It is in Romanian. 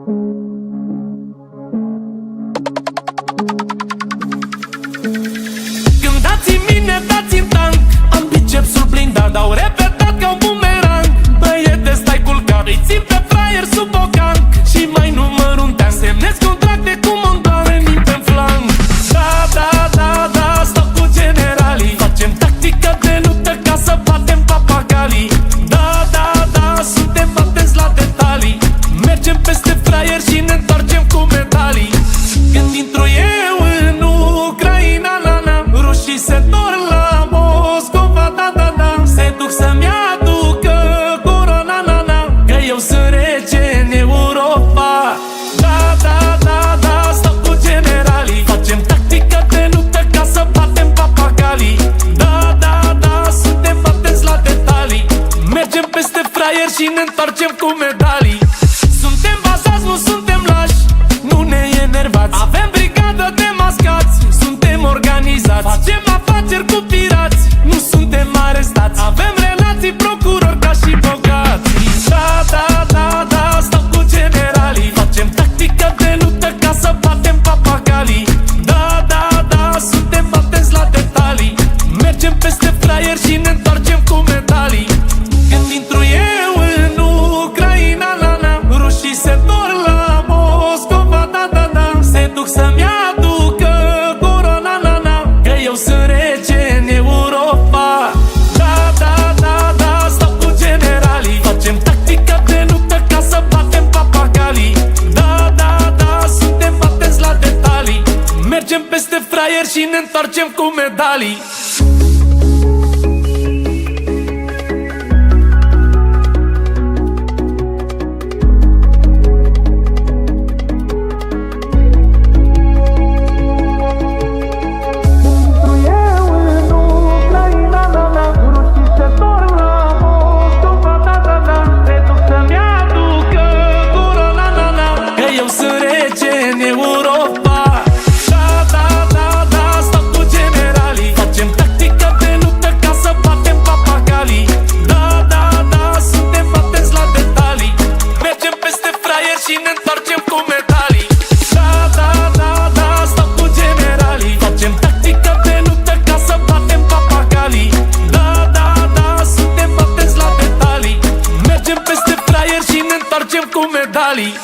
Când dați-mi mine, dați-mi tank, am bicepsul blindat, dau repetat ca un bumerang. Băiete, stai culcat, îi țin pe fraier sub bocanc și mai număr un teanc. Semnez contracte cu montan, venim pe-n flanc. Da, da, da, da, stau cu generalii, facem tactică de luptă ca să batem papagalii. Da, da, da, suntem atenți la detalii, mergem peste fraier și ne întoarcem cu medalii. Când intru eu în Ucraina, rușii se torn la Moscova, da, da, da. Se duc să-mi aducă corona, na, na, că eu sunt rege în Europa. Da, da, da, da, stau cu generalii, facem tactică de luptă ca să batem papagalii. Da, da, da, suntem atenți la detalii, mergem peste fraier și ne întoarcem cu medalii. Suntem bazați, nu suntem lași, nu ne enervați, avem brigadă de mascați, suntem organizați, facem afaceri cu pirați, nu suntem arestați, avem relații procurori ca și bogații. Da, da, da, da, stau cu generalii, facem tactică de luptă ca să batem papagalii. Da, da, da, suntem atenți la detalii, mergem peste fraier și ne întoarcem cu medalii. Când intru eu în Ucraina, rușii se torn la Moscova, da, da, da. Se duc să-mi aducă corona, na, na, că eu sunt rege în Europa. Da, da, da, da, stau cu generalii, facem tactică de luptă ca să batem papagalii. Da, da, da, suntem atenți la detalii, mergem peste fraier și ne întoarcem cu medalii. Și ne întoarcem cu medalii. Da, da, da, da, stau cu generalii, facem tactică de luptă ca să batem papagalii. Da, da, da, suntem atenți la detalii, mergem peste fraier și ne întoarcem cu medalii.